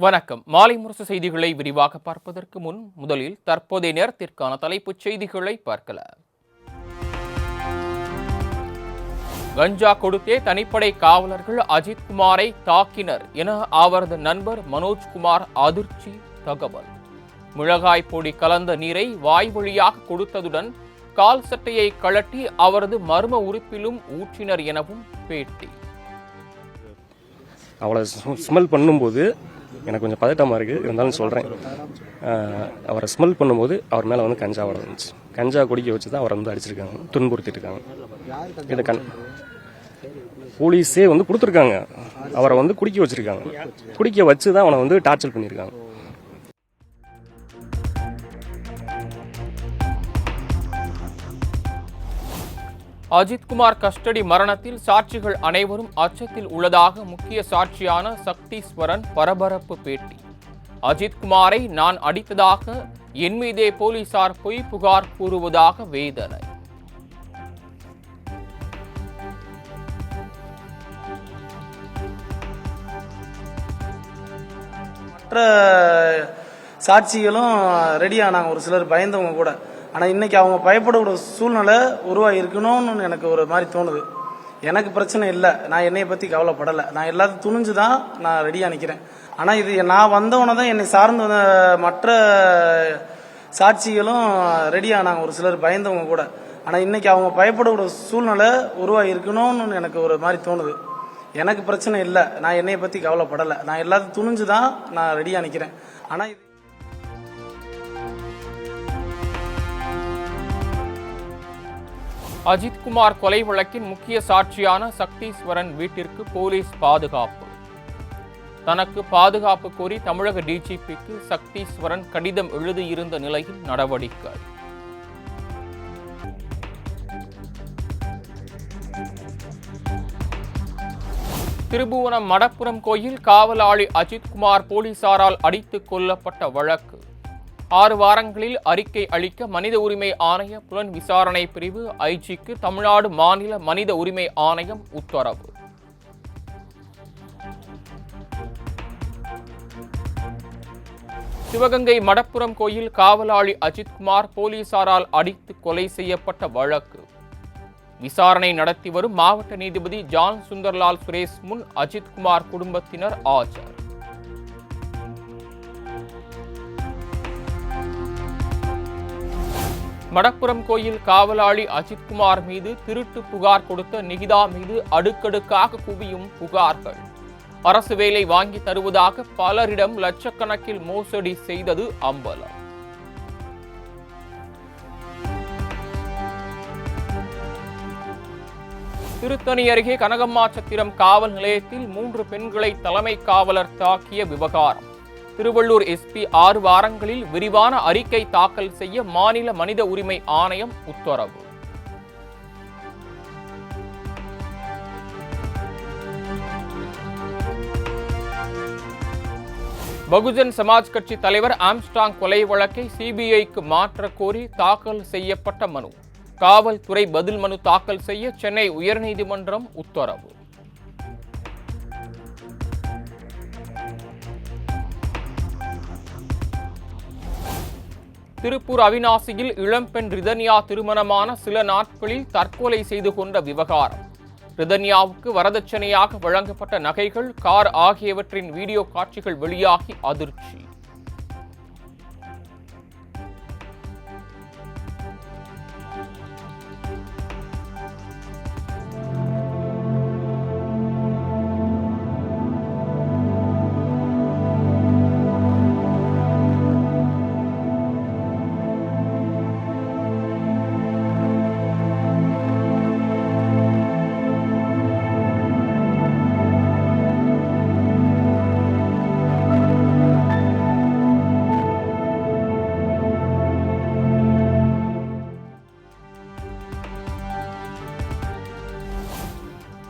வணக்கம். மாலை முரசு செய்திகளை விரிவாக பார்ப்பதற்கு முன் முதலில் தற்போதைய நேரத்திற்கான தலைப்புச் செய்திகளை பார்க்கலாம். கஞ்சா கொடுத்தே தனிப்படை காவலர்கள் அஜித்குமாரை தாக்கினர் என அவரது நண்பர் மனோஜ்குமார் அதிர்ச்சி தகவல். மிளகாய் பொடி கலந்த நீரை வாய் வழியாக கொடுத்ததுடன் கால் சட்டையை கழட்டி அவரது மர்ம உறுப்பிலும் ஊற்றினர் எனவும் பேட்டி. அவளை ஸ்மெல் பண்ணும்போது எனக்கு கொஞ்சம் பதட்டமாக இருக்குது, இருந்தாலும் சொல்கிறேன். அவரை ஸ்மெல் பண்ணும்போது அவர் மேலே வந்து கஞ்சா வந்துச்சு. கஞ்சா குடிக்க வச்சு தான் அவரை வந்து அடிச்சிருக்காங்க, துன்புறுத்திட்டு இருக்காங்க. இதை போலீஸே வந்து கொடுத்துருக்காங்க, அவரை வந்து குடிக்க வச்சுருக்காங்க. குடிக்க வச்சு தான் அவனை வந்து டார்ச்சர் பண்ணியிருக்காங்க. அஜித்குமார் கஸ்டடி மரணத்தில் சாட்சிகள் அனைவரும் அச்சத்தில் உள்ளதாக முக்கிய சாட்சியான சக்தீஸ்வரன் பரபரப்பு பேட்டி. அஜித்குமாரை நான் அடித்ததாக என் மீதே போலீசார் பொய் புகார் கூறுவதாக வேதனை. மற்ற சாட்சிகளும் ரெடியானாங்க, ஒரு சிலர் பயந்தவங்க கூட. ஆனால் இன்னைக்கு அவங்க பயப்படக்கூடிய சூழ்நிலை உருவாகி இருக்கணும்னு எனக்கு ஒரு மாதிரி தோணுது. எனக்கு பிரச்சனை இல்லை, நான் என்னையை பற்றி கவலைப்படலை, நான் எல்லாத்தையும் துணிஞ்சு தான் நான் ரெடியாக நிற்கிறேன். ஆனால் இது நான் வந்தவனை தான் என்னை சார்ந்து வந்த மற்ற சாட்சிகளும் ரெடியானாங்க, ஒரு சிலர் பயந்தவங்க கூட. ஆனால் இன்னைக்கு அவங்க பயப்படக்கூடிய சூழ்நிலை உருவாகி இருக்கணும்னு எனக்கு ஒரு மாதிரி தோணுது. எனக்கு பிரச்சனை இல்லை, நான் என்னையை பற்றி கவலைப்படலை, நான் எல்லாத்தையும் துணிஞ்சு தான் நான் ரெடியாக நிற்கிறேன். ஆனால் இது அஜித்குமார் கொலை வழக்கின் முக்கிய சாட்சியான சக்தீஸ்வரன் வீட்டிற்கு போலீஸ் பாதுகாப்பு. தனக்கு பாதுகாப்பு கோரி தமிழக டிஜிபிக்கு சக்தீஸ்வரன் கடிதம் எழுதியிருந்த நிலையில் நடவடிக்கை. திருபுவனம் மடப்புரம் கோயில் காவலாளி அஜித்குமார் போலீசாரால் அடித்துக் கொல்லப்பட்ட வழக்கு. 6 வாரங்களில் அறிக்கை அளிக்க மனித உரிமை ஆணைய புலன் விசாரணை பிரிவு ஐஜிக்கு தமிழ்நாடு மாநில மனித உரிமை ஆணையம் உத்தரவு. சிவகங்கை மடப்புரம் கோயில் காவலாளி அஜித்குமார் போலீசாரால் அடித்து கொலை செய்யப்பட்ட வழக்கு. விசாரணை நடத்தி வரும் மாவட்ட நீதிபதி ஜான் சுந்தர்லால் சுரேஷ் முன் அஜித்குமார் குடும்பத்தினர் ஆஜர். மடப்புரம் கோயில் காவலாளி அஜித்குமார் மீது திருட்டு புகார் கொடுத்த நிகிதா மீது அடுக்கடுக்காக குவியும் புகார்கள். அரசு வேலை வாங்கி தருவதாக பலரிடம் லட்சக்கணக்கில் மோசடி செய்தது அம்பலம். திருத்தணி அருகே கனகம்மாச்சத்திரம் காவல் நிலையத்தில் 3 பெண்களை தலைமை காவலர் தாக்கிய விவகாரம். திருவள்ளூர் எஸ்பி 6 வாரங்களில் விரிவான அறிக்கை தாக்கல் செய்ய மாநில மனித உரிமை ஆணையம் உத்தரவு. பகுஜன் சமாஜ் கட்சி தலைவர் ஆம்ஸ்டாங் கொலை வழக்கை சிபிஐக்கு மாற்ற கோரி தாக்கல் செய்யப்பட்ட மனு. காவல்துறை பதில் மனு தாக்கல் செய்ய சென்னை உயர்நீதிமன்றம் உத்தரவு. திருப்பூர் அவிநாசியில் இளம்பெண் ரிதன்யா திருமணமான சில நாட்களில் தற்கொலை செய்து கொண்ட விவகாரம். ரிதன்யாவுக்கு வரதட்சணையாக வழங்கப்பட்ட நகைகள், கார் ஆகியவற்றின் வீடியோ காட்சிகள் வெளியாகி அதிர்ச்சி.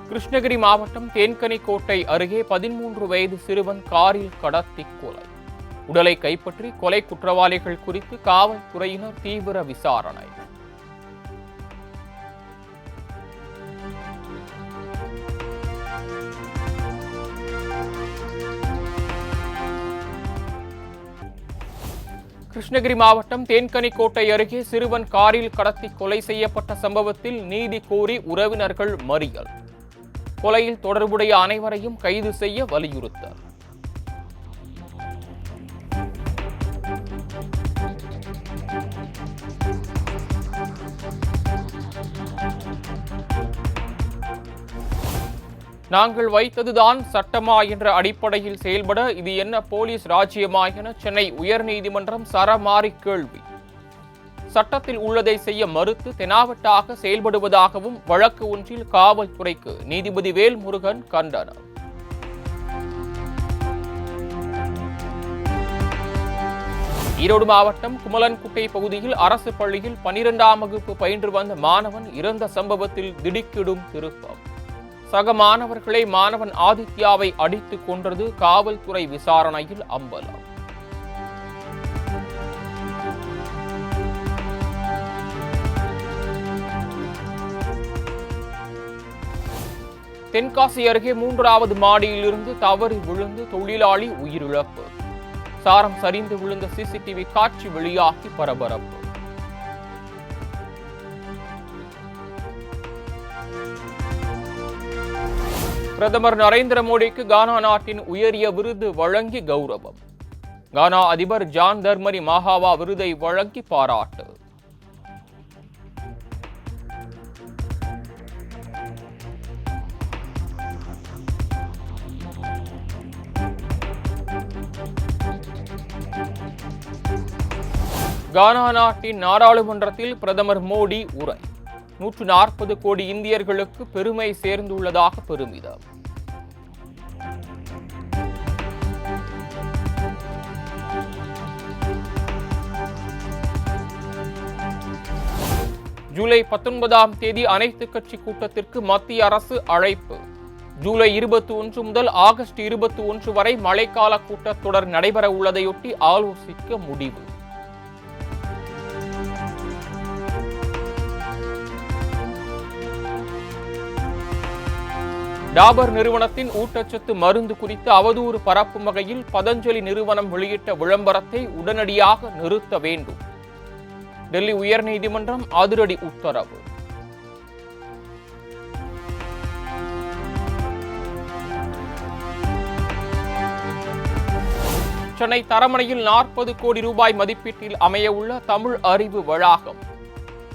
கிருஷ்ணகிரி மாவட்டம் தேன்கனிக்கோட்டை அருகே 13 வயது சிறுவன் காரில் கடத்தி கொலை. உடலை கைப்பற்றி கொலை குற்றவாளிகள் குறித்து காவல்துறையினர் தீவிர விசாரணை. கிருஷ்ணகிரி மாவட்டம் தேன்கனிக்கோட்டை அருகே சிறுவன் காரில் கடத்தி கொலை செய்யப்பட்ட சம்பவத்தில் நீதி கோரி உறவினர்கள் மறியல். கொலையில் தொடர்புடைய அனைவரையும் கைது செய்ய வலியுறுத்தல். நாங்கள் வைத்ததுதான் சட்டமா என்ற அடிப்படையில் செயல்பட இது என்ன போலீஸ் ராஜ்யமா என சென்னை உயர்நீதிமன்றம் சரமாரி கேள்வி. சட்டத்தில் உள்ளதை செய்ய மறுத்து தெனாவட்டாக செயல்படுவதாகவும் வழக்கு ஒன்றில் காவல்துறைக்கு நீதிபதி வேல்முருகன் கண்டனம். ஈரோடு மாவட்டம் குமலன்குட்டை பகுதியில் அரசு பள்ளியில் 12ஆம் வகுப்பு பயின்று வந்த மாணவன் இறந்த சம்பவத்தில் திடுக்கிடும் திருப்பம். சக மாணவர்களை மாணவன் ஆதித்யாவை அடித்துக் கொன்றது காவல்துறை விசாரணையில் அம்பலம். தென்காசி அருகே 3வது மாடியிலிருந்து தவறி விழுந்து தொழிலாளி உயிரிழப்பு. சாரம் சரிந்து விழுந்த சிசிடிவி காட்சி வெளியாகி பரபரப்பு. பிரதமர் நரேந்திர மோடிக்கு கானா நாட்டின் உயரிய விருது வழங்கி கௌரவம். கானா அதிபர் ஜான் தர்மரி மகாவா விருதை வழங்கி பாராட்டு. கானா நாட்டின் நாடாளுமன்றத்தில் பிரதமர் மோடி உரை. 140 கோடி இந்தியர்களுக்கு பெருமை சேர்ந்துள்ளதாக பெருமிதம். ஜூலை 19ஆம் தேதி அனைத்து கட்சி கூட்டத்திற்கு மத்திய அரசு அழைப்பு. ஜூலை 21 முதல் ஆகஸ்ட் 21 வரை மழைக்கால கூட்டத்தொடர் நடைபெற உள்ளதையொட்டி ஆலோசிக்க முடிவு. டாபர் நிறுவனத்தின் ஊட்டச்சத்து மருந்து குறித்து அவதூறு பரப்பும் வகையில் பதஞ்சலி நிறுவனம் வெளியிட்ட விளம்பரத்தை உடனடியாக நிறுத்த வேண்டும். டெல்லி உயர்நீதிமன்றம் அதிரடி உத்தரவு. சென்னை தரமணையில் 40 கோடி ரூபாய் மதிப்பீட்டில் அமையவுள்ள தமிழ் அறிவு வளாகம்.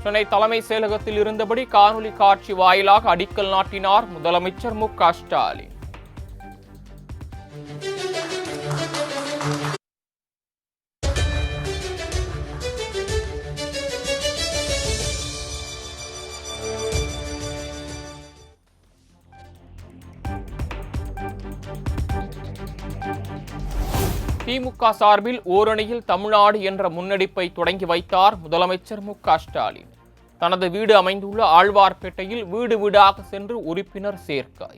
சென்னை தலைமை செயலகத்தில் இருந்தபடி காணொலி காட்சி வாயிலாக அடிக்கல் நாட்டினார் முதலமைச்சர் மு.க. ஸ்டாலின். திமுக சார்பில் ஓரணியில் தமிழ்நாடு என்ற முன்னெடுப்பை தொடங்கி வைத்தார் முதலமைச்சர் மு.க. ஸ்டாலின். தனது வீடு அமைந்துள்ள ஆழ்வார்பேட்டையில் வீடு வீடாக சென்று உறுப்பினர் சேர்க்கை.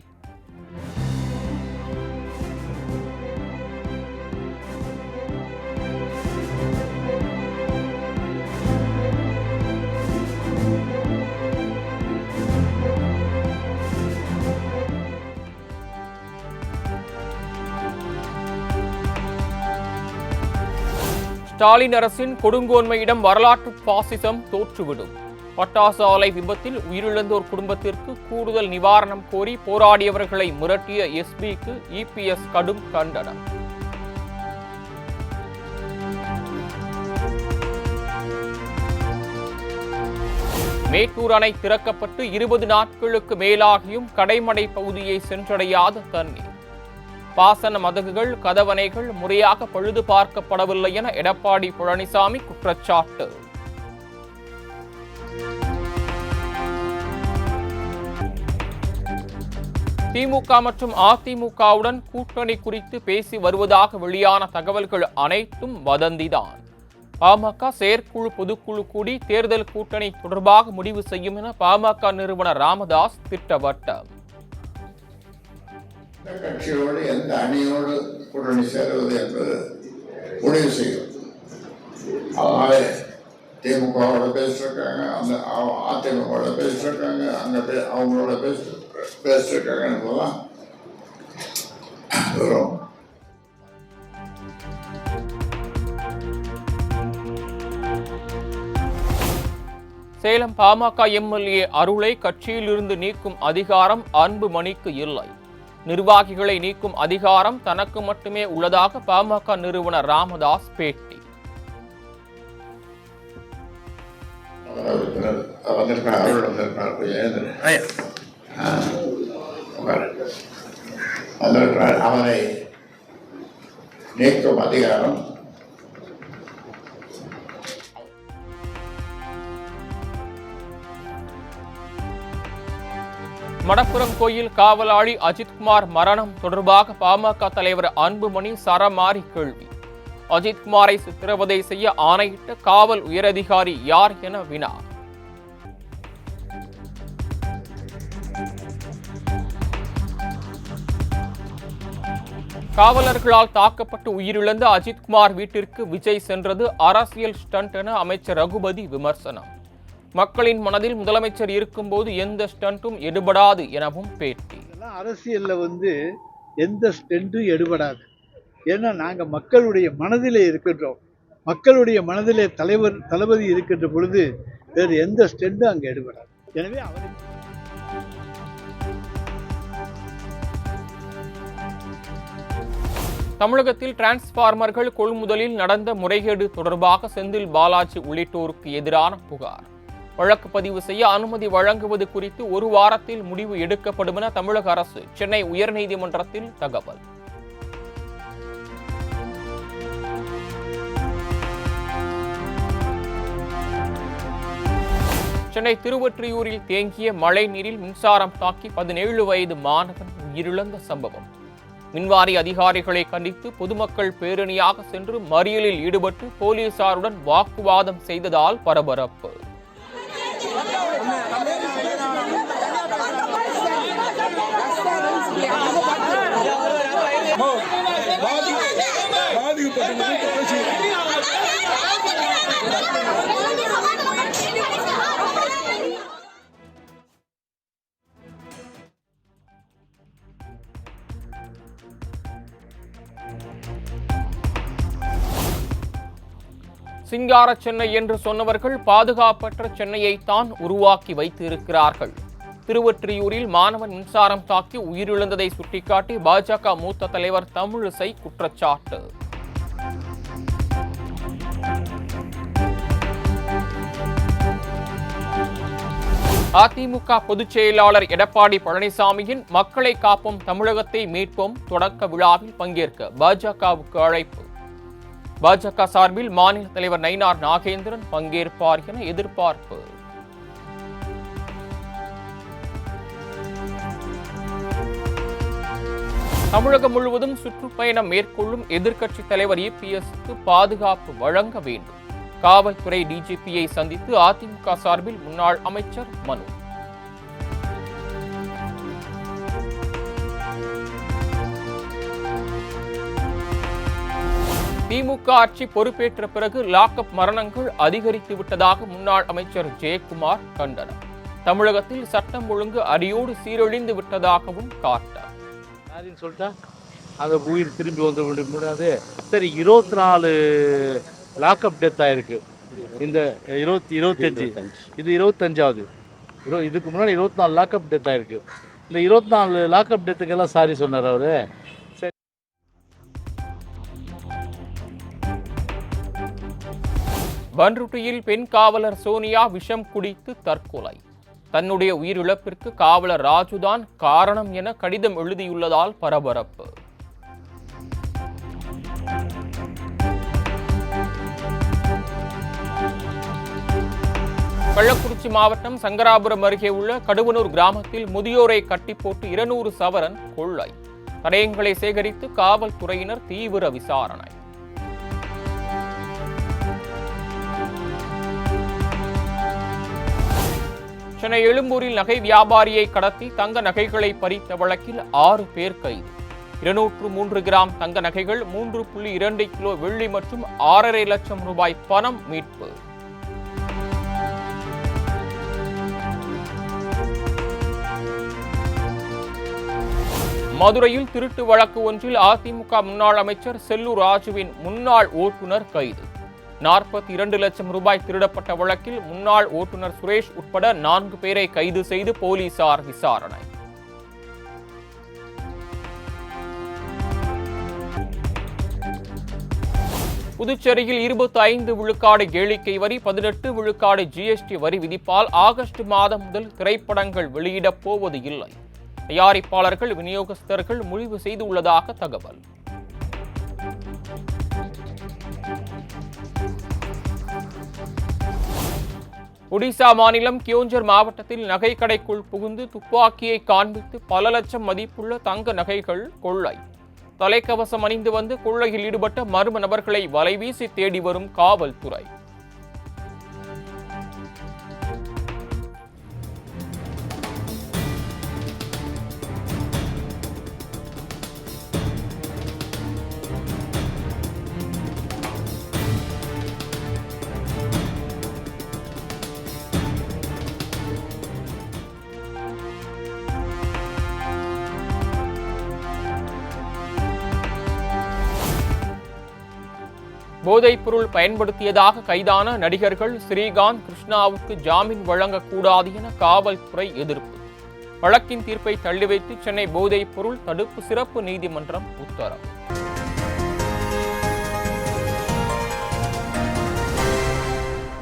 ஸ்டாலின் அரசின் கொடுங்கோன்மையிடம் வரலாற்று பாசிசம் தோற்றுவிடும். பட்டாசு ஆலை விபத்தில் உயிரிழந்தோர் குடும்பத்திற்கு கூடுதல் நிவாரணம் கோரி போராடியவர்களை மிரட்டிய எஸ்பிக்கு இபிஎஸ் கடும் கண்டனம். மேட்டூர் அணை திறக்கப்பட்டு 20 நாட்களுக்கு மேலாகியும் கடைமடை பகுதியை சென்றடையாத தண்ணீர். பாசன மதகுகள், கதவணைகள் முறையாக பழுது பார்க்கப்படவில்லை என எடப்பாடி பழனிசாமி குற்றச்சாட்டு. திமுக மற்றும் அதிமுகவுடன் கூட்டணி குறித்து பேசி வருவதாக வெளியான தகவல்கள் அனைத்தும் வதந்திதான். பாமக செயற்குழு பொதுக்குழு கூடி தேர்தல் கூட்டணி தொடர்பாக முடிவு செய்யும் என பாமக நிறுவனர் ராமதாஸ் திட்டவட்டம். கட்சியோடு எந்த அணியோடு கூட்டணி சேருவது என்பது முடிவு செய்யும். அதனால திமுகவோட பேசிருக்காங்க, அந்த அதிமுகவோட பேசிருக்காங்க, அங்க அவங்களோட பேசிருக்காங்க என்பதெல்லாம் வரும். சேலம் பாமக எம்எல்ஏ அருளை கட்சியிலிருந்து நீக்கும் அதிகாரம் அன்புமணிக்கு இல்லை. நிர்வாகிகளை நீக்கும் அதிகாரம் தனக்கு மட்டுமே உள்ளதாக பாமக நிறுவனர் ராமதாஸ் பேட்டி. அவரை நீக்கும் அதிகாரம் மடப்புரம் கோயில் காவலாளி அஜித்குமார் மரணம் தொடர்பாக பாமக தலைவர் அன்புமணி சரமாரி கேள்வி. அஜித்குமாரை சித்திரவதை செய்ய ஆணையிட்ட காவல் உயரதிகாரி யார் என வினா. காவலர்களால் தாக்கப்பட்டு உயிரிழந்த அஜித்குமார் வீட்டிற்கு விஜய் சென்றது அரசியல் ஸ்டண்ட் என அமைச்சர் ரகுபதி விமர்சனம். மக்களின் மனதில் முதலமைச்சர் இருக்கும்போது எந்த ஸ்டண்ட்டும் எடுபடாது எனவும் பேட்டி. அரசியல்ல எந்த ஸ்டண்ட்டும் எடுபடாது. ஏன்னா நாங்க மக்களுடைய மனதிலே இருக்கின்றோம். மக்களுடைய மனதிலே தளபதி இருக்கின்ற பொழுது வேறு எந்த ஸ்டண்ட்டும் அங்க எடுபடாது. எனவே தமிழகத்தில் டிரான்ஸ்பார்மர்கள் கொள்முதலில் நடந்த முறைகேடு தொடர்பாக செந்தில் பாலாஜி உள்ளிட்டோருக்கு எதிரான புகார். வழக்கு பதிவு செய்ய அனுமதி வழங்குவது குறித்து ஒரு வாரத்தில் முடிவு எடுக்கப்படும் என தமிழக அரசு சென்னை உயர்நீதிமன்றத்தில் தகவல். சென்னை திருவொற்றியூரில் தேங்கிய மழை நீரில் மின்சாரம் தாக்கி 17 வயது மாணவன் உயிரிழந்த சம்பவம். மின்வாரிய அதிகாரிகளை கண்டித்து பொதுமக்கள் பேரணியாக சென்று மறியலில் ஈடுபட்டு போலீசாருடன் வாக்குவாதம் செய்ததால் பரபரப்பு. சிங்கார சென்னை என்று சொன்னவர்கள் பாதுகாப்பற்ற சென்னையை தான் உருவாக்கி வைத்திருக்கிறார்கள். திருவொற்றியூரில் மாணவன் மின்சாரம் தாக்கி உயிரிழந்ததை சுட்டிக்காட்டி பாஜக மூத்த தலைவர் தமிழிசை குற்றச்சாட்டு. அதிமுக பொதுச் செயலாளர் எடப்பாடி பழனிசாமியின் மக்களை காப்போம் தமிழகத்தை மீட்போம் தொடக்க விழாவில் பங்கேற்க பாஜகவுக்கு அழைப்பு. பாஜக சார்பில் மாநில தலைவர் நயினார் நாகேந்திரன் பங்கேற்பார் என எதிர்பார்ப்பு. தமிழகம் முழுவதும் சுற்றுப்பயணம் மேற்கொள்ளும் எதிர்க்கட்சித் தலைவர் EPSக்கு பாதுகாப்பு வழங்க வேண்டும். காவல்துறை டிஜிபியை சந்தித்து அதிமுக சார்பில் முன்னாள் அமைச்சர் மனு. திமுக ஆட்சி பொறுப்பேற்ற பிறகு லாக்அப் மரணங்கள் அதிகரித்து விட்டதாக முன்னாள் அமைச்சர் ஜெயக்குமார் கண்டனம். தமிழகத்தில் சட்டம் ஒழுங்கு அடியோடு சீரழிந்து விட்டதாகவும் காட்டார். சொல்லிட்டா அந்த உயிர் திரும்பி வந்து முடியாது. சரி, 24 லாக்அப் டெத் ஆயிருக்கு. இந்த 25 இது 25வது. இதுக்கு முன்னாடி 24 லாக்அப் டெத் ஆயிருக்கு. இந்த 24 லாக்அப் டெத்துக்கெல்லாம் சாரி சொன்னார் அவரு. பன்ருட்டியில் பெண் காவலர் சோனியா விஷம் குடித்து தற்கொலை. தன்னுடைய உயிரிழப்பிற்கு காவலர் ராஜுதான் காரணம் என கடிதம் எழுதியுள்ளதால் பரபரப்பு. கள்ளக்குறிச்சி மாவட்டம் சங்கராபுரம் அருகே உள்ள கடுவனூர் கிராமத்தில் முதியோரை கட்டி போட்டு 200 சவரன் கொள்ளை. தடயங்களை சேகரித்து காவல்துறையினர் தீவிர விசாரணை. சென்னை எழும்பூரில் நகை வியாபாரியை கடத்தி தங்க நகைகளை பறித்த வழக்கில் 6 பேர் கைது. 203 கிராம் தங்க நகைகள், 3.2 கிலோ வெள்ளி மற்றும் 6.5 லட்சம் ரூபாய் பணம் மீட்பு. மதுரையில் திருட்டு வழக்கு ஒன்றில் அதிமுக முன்னாள் அமைச்சர் செல்லூர் ராஜுவின் முன்னாள் ஓட்டுநர் கைது. 42 லட்சம் ரூபாய் திருடப்பட்ட வழக்கில் முன்னாள் ஓட்டுநர் சுரேஷ் உட்பட 4 பேரை கைது செய்து போலீசார் விசாரணை. புதுச்சேரியில் 25 விழுக்காடு கேளிக்கை வரி, 18 விழுக்காடு GST வரி விதிப்பால் ஆகஸ்ட் மாதம் முதல் திரைப்படங்கள் வெளியிடப் போவது இல்லை. தயாரிப்பாளர்கள், விநியோகஸ்தர்கள் முடிவு செய்துள்ளதாக தகவல். ஒடிசா மாநிலம் கியோஞ்சர் மாவட்டத்தில் நகை கடைக்குள் புகுந்து துப்பாக்கியை காண்பித்து பல லட்சம் மதிப்புள்ள தங்க நகைகள் கொள்ளை. தலைக்கவசம் அணிந்து வந்து கொள்ளையில் ஈடுபட்ட மர்ம நபர்களை வலைவீசி தேடி வரும் காவல்துறை. போதைப்பொருள் பயன்படுத்தியதாக கைதான நடிகர்கள் ஸ்ரீகாந்த், கிருஷ்ணாவுக்கு ஜாமீன் வழங்கக்கூடாது என காவல்துறை எதிர்ப்பு. வழக்கின் தீர்ப்பை தள்ளிவைத்து சென்னை போதைப்பொருள் தடுப்பு சிறப்பு நீதிமன்றம் உத்தரவு.